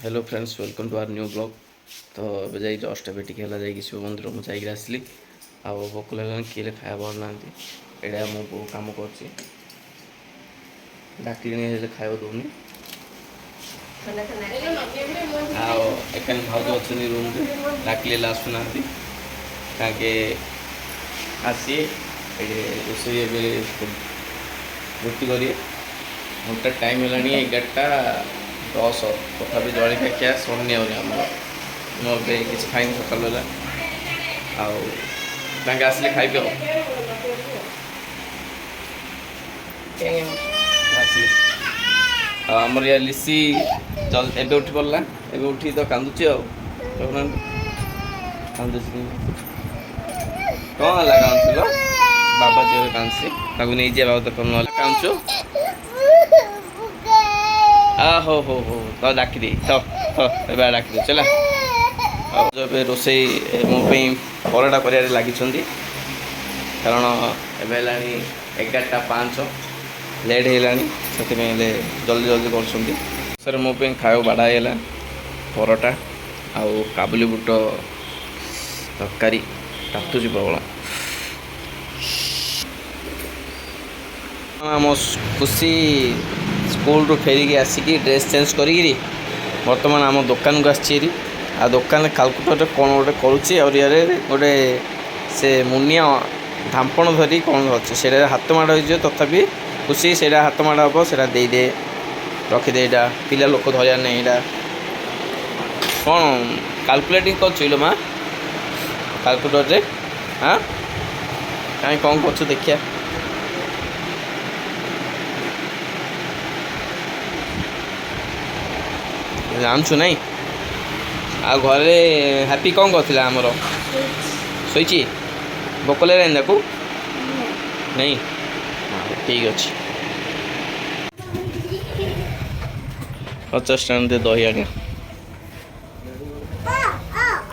Hello friends welcome to our new blog. तो ଏବେ ଯାଇ ଜଷ୍ଟ ଏବେ ଟିକେ ହେଲା ଯାଇକି ଶିବ ମନ୍ଦିର ମୁଁ ଯାଇକି ଆସିଲି। ଆଉ ଭୋକ ଲାଗିଲାଣି କିଏ ଖାଇବା ବନାନାହାନ୍ତି। ଏଇଟା ମୁଁ ବୋଉ କାମ କରୁଛି, ଡାକିଲିଣି ହେଲେ ଖାଇବା ଦେଉନି। ଆଉ ଏକାନି ଭାଉଜ ଅଛନ୍ତି ରୁମ୍ରେ, ଡାକିଲେ ହେଲେ ଆସୁନାହାନ୍ତି। ତାଙ୍କେ ଆସି ଏଠି ରୋଷେଇ ଏବେ ରୁଟି କରିବେ। ଘଣ୍ଟା ଟାଇମ୍ ହେଲାଣି 11ଟା 10। ତଥାପି ଜଳଖିଆ ଖିଆ ସରିନି ଆହୁରି ଆମର। ମୁଁ ଏବେ କିଛି ଖାଇନି ସକାଳୁ ହେଲା। ଆଉ ତାଙ୍କେ ଆସିଲେ ଖାଇବି ଆଉ। ଆସିଲେ ଆଉ ଆମର ୟା ଲିସି ଏବେ ଉଠି ପଡ଼ିଲା। ଏବେ ଉଠି ତ କାନ୍ଦୁଛି ଆଉ। ଦେଖୁନାହାନ୍ତି କାନ୍ଦୁଛି। କ'ଣ ହେଲା କାନ୍ଦୁଥିଲ? ବାବା ଝିଅ କାନ୍ଦୁଛି, ତାକୁ ନେଇଯିବା ବାବା ଦେଖ ନହେଲେ କାନ୍ଦୁଛୁ। ହଉ ହଉ ହଉ ତ ଡାକିଦେଇ ଏବେ ଡାକିଦେଉଛି ହେଲା। ଆଉ ଏବେ ରୋଷେଇ ମୋ ପାଇଁ ପରଟା କରିବାରେ ଲାଗିଛନ୍ତି, କାରଣ ଏବେ ହେଲାଣି 11ଟା 5। ଲେଟ୍ ହେଇଗଲାଣି, ସେଥିପାଇଁ ହେଲେ ଜଲ୍ଦି ଜଲ୍ଦି କରୁଛନ୍ତି। ସାର୍ ମୋ ପାଇଁ ଖାଇବା ବାଡ଼ା ହେଇଗଲା ପରଟା ଆଉ କାବୁଲି ବୁଟ ତରକାରୀ। କାଟୁଛି ପ୍ରବଳ। ଆମ ଖୁସି ସ୍କୁଲରୁ ଫେରିକି ଆସିକି ଡ୍ରେସ୍ ଚେଞ୍ଜ କରିକିରି ବର୍ତ୍ତମାନ ଆମ ଦୋକାନକୁ ଆସିଛି ହେରି। ଆଉ ଦୋକାନରେ କାଲକୁଲେଟର୍ କ'ଣ ଗୋଟେ କରୁଛି। ଆଉ ଇଆଡ଼େ ଗୋଟେ ସେ ମୁନିଆ ଢାମ୍ପଣ ଧରି କ'ଣ ଅଛି, ସେଇଟା ହାତ ମାଡ଼ ହେଇଯିବ। ତଥାପି ଖୁସି ସେଇଟା ହାତ ମାଡ଼ ହେବ, ସେଇଟା ଦେଇଦେ ରଖିଦେ। ଏଇଟା ପିଲା ଲୋକ ଧରିବାର ନାହିଁ। ଏଇଟା କ'ଣ କାଲକୁଲେଟିଂ କରୁଛୁ ଇଲୋ ମା କାଲକୁଲେଟର୍ରେ? କାହିଁ କ'ଣ କରୁଛୁ ଦେଖିବା। ଜାଣିଛୁ ନାଇଁ? ଆଉ ଘରେ ହାପି କ'ଣ କରୁଥିଲା? ଆମର ଶୋଇଛି। ଭୋକ ଲାଗିଲାନି ତାକୁ? ନାଇଁ, ଠିକ୍ ଅଛି। 50 ଟଙ୍କା ଦେ ଦହି ଆଣିବା।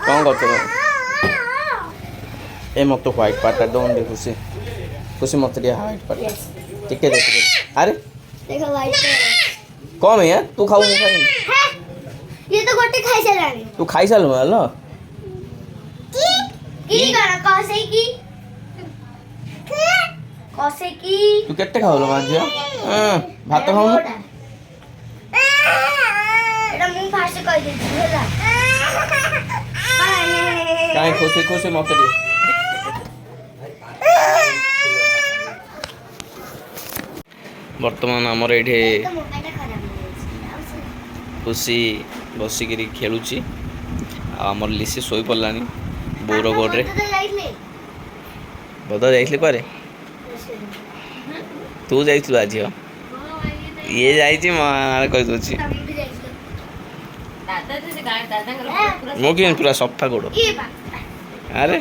କ'ଣ କରୁଥିଲ? ଏ ମୋତେ ହ୍ୱାଇଟ୍ ପାର୍ଟଟା ଦଉନି ଟିକେ ଖୁସି। ଖୁସି ମୋତେ ଟିକେ ହ୍ୱାଇଟ୍ ପାର୍ଟ ଟିକେ ଦେଖ। ଆରେ କ'ଣ ଭैया ତୁ ଖାଉ ମୁଁ ଖାଇନି? ये तो गोटे खाई चलानी तू खाई सालु हेलो की करा कसे की तू केते खाउलो मांझिया भात खाउनु एटा मु फास्ट कहि देछि होला काई खुशी खुशी मते दे। वर्तमान हमर एठे खुशी बसिकी खेलुची। आमर लिसी शोई पड़लानी बोर गोड्रे। बद जाइए कुआरे? तू जाइलु आज? ये जाइए कही दूसरी मो कि पूरा सफा गोड़। अरे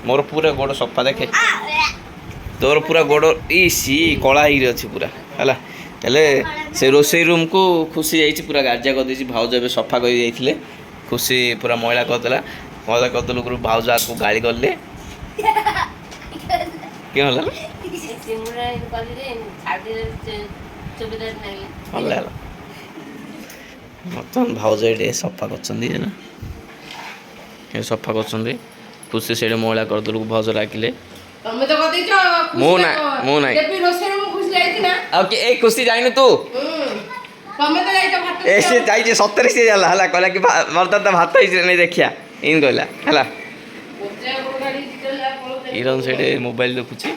मोर पूरा गोड़ सफा देखे, तोर पूरा गोड़ सी कला अच्छी पूरा है। हेले से रोसई रूम को खुशी जाइए पूरा गाजा कर देछि। भाउज ए सफा कर जाइए। खुशी पूरा मैला करदेला। मैला करदेलु भाउज आपको गाड़ी करले क्यों होला बर्तमान भाउज ये सफा कर सफा कर खुशी से मैला करदेलु भाउज डाकिले मु ना खुशी जाइन तू ऐसे जाइए 70 से जाला हला कहला कि मर्दा भात नहीं देखिया इन कहला हला इरन से मोबाइल देखुची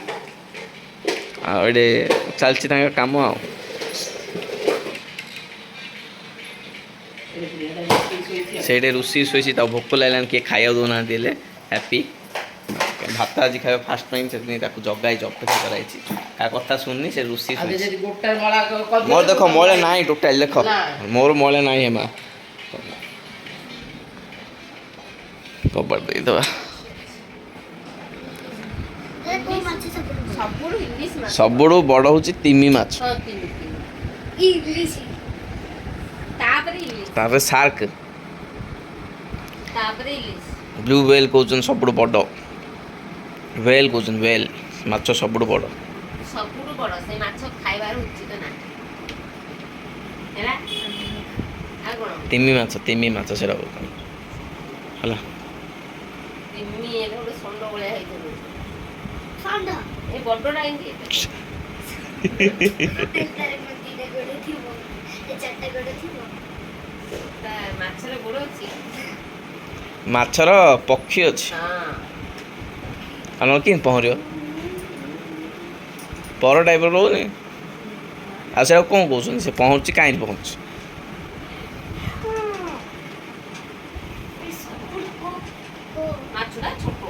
आड़े चलची तांका काम आ सेडे रुसी सोईसी ता भोक लागलान के खाया दोना देले हैप्पी भात आज खाए फास्ट टाइम से जगाई अपेक्षा कराई का कथा सुननी से रुसी मोर देख मले ना टोटाल देख मोर मले ना हेमा कबर दे दवा सबुडू बड़ हूँ तिमी माछ तापर शार्क ब्लू व्हेल कहउछन सबुडू बड़ व्हेल कहउछन व्हेल माछ सबुडू बड़ से माछ खाइबार उचित ना हैला ତିମି ମାଛ ସେଟା କହୁଛନ୍ତି ହେଲା। ଷଣ୍ଢ ଏ ବଡ଼ଟା ଏମିତି ତାର ଦିଟା ଗୋଡ଼ ଥିବ ଏ ଚାରିଟା ଗୋଡ଼ ଥିବ। ତା ମାଛର ଗୋଡ଼ ଅଛି। ମାଛର ପକ୍ଷୀ ଅଛି ହଁ ଆମର କେମିତି ପହଁରିବ ପର ଟାଇପ୍ର ରହୁନି ଆଉ ସେଟା କ'ଣ କହୁଛନ୍ତି ସେ ପହଁରୁଛି କାହିଁକି ପହଁରୁଛି ମାଛଟା ଛୋଟ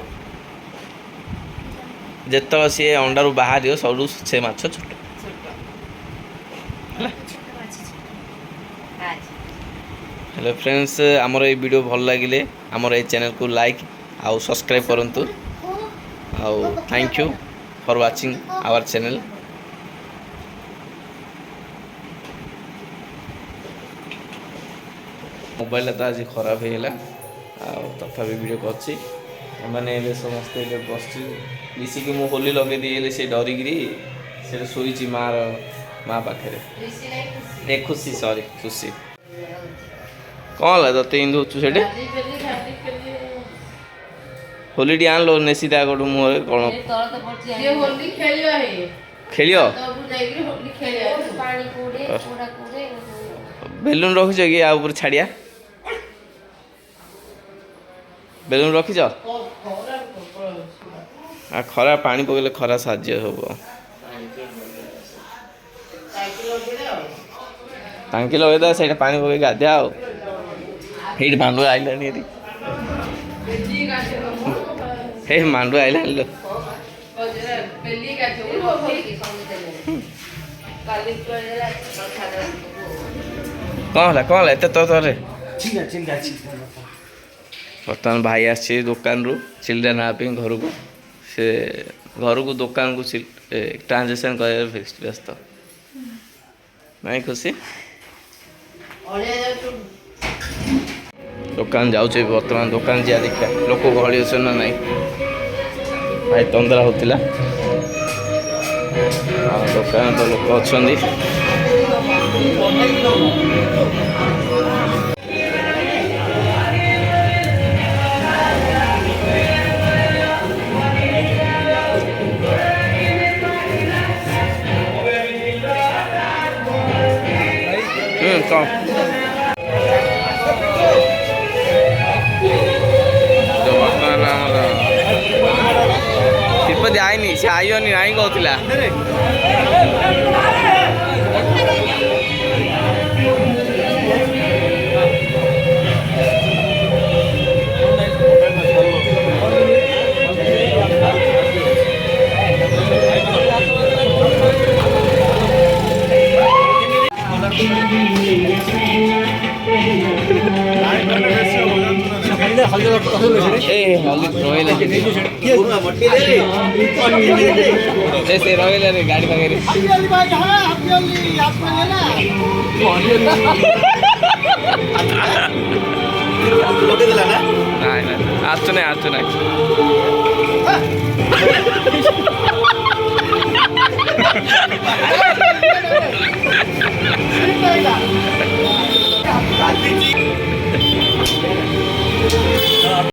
ଯେତେବେଳେ ସିଏ ଅଣ୍ଡାରୁ ବାହାରିବ ସବୁଠୁ ସେ ମାଛ ଛୋଟ ଛୋଟ ହେଲା। ଆଚ୍ଛା ହେଲେ ଫ୍ରେଣ୍ଡସ୍ ଆମର ଏଇ ଭିଡ଼ିଓ ଭଲ ଲାଗିଲେ ଆମର ଏଇ ଚ୍ୟାନେଲକୁ ଲାଇକ୍ ଆଉ ସବସ୍କ୍ରାଇବ୍ କରନ୍ତୁ ଆଉ thank you for watching our channel. ମୋବାଇଲଟା ତ ଆଜି ଖରାପ ହେଇଗଲା ଆଉ ତଥାପି ଭିଡ଼ିଓ କରିଛି ଏମାନେ ଏବେ ସମସ୍ତେ ଏବେ ବସିଛି ମିଶିକି ମୁଁ ହୋଲି ଲଗେଇ ଦେଇଗଲି ସେ ଡରିକିରି ସେଟା ଶୋଇଛି ମା ପାଖରେ ଏ ଖୁସି ସରି ଖୁସି କ'ଣ ହେଲା ତତେ ଏମିତି ହଉଛୁ ସେଠି ହୋଲିଟି ଆଣିଲ ନେସି ତା ଗୋଟୁ ମୁହଁରେ କ'ଣ ଖେଳିବ ବେଲୁନ ରଖିଛ କି ଆ ଉପରେ ଛାଡ଼ିଆ ବେଲୁନ ରଖିଛ ଆଉ ଖରା ପାଣି ପକେଇଲେ ଖରା ସାହାଯ୍ୟ ହବ ଟାଙ୍କି ଲଗେଇଦେବା ସେଇଟା ପାଣି ପକେଇ ଗାଧେଆ ଆଉ ହେଇଠି ମାଣ୍ଡୁ ଆଇଲାଣି ଏଠି ହେ ମାଣ୍ଡୁ ଆଇଲାଣି ଲୋ କ'ଣ ହେଲା ଏତେ ତରରେ ବର୍ତ୍ତମାନ ଭାଇ ଆସିଛି ଦୋକାନରୁ ଚିଲ୍ଡ୍ରେନ୍ ନେବା ପାଇଁ ଘରକୁ ସେ ଘରକୁ ଦୋକାନକୁ ଟ୍ରାଞ୍ଜାକ୍ସନ୍ କରିବାର ବ୍ୟସ୍ତ ନାଇଁ ଖୁସି ଦୋକାନ ଯାଉଛି ବର୍ତ୍ତମାନ ଦୋକାନ ଯିବା ଦେଖିବା ଲୋକ ଗହଳି ଅଛନ୍ତି ନା ନାଇଁ ଭାଇ ତନ୍ଦରା ହେଉଥିଲା ଆଉ ଦୋକାନ ତ ଲୋକ ଅଛନ୍ତି କ'ଣ ବର୍ତ୍ତମାନ ଆମର ତିରୁପତି ଆଇନି ସେ ଆଇବନି ନାଇଁ କହୁଥିଲା ରହିଲା ରେ ଗାଡ଼ି ପାଖରେ ନାଇଁ ଆସୁ ନାହିଁ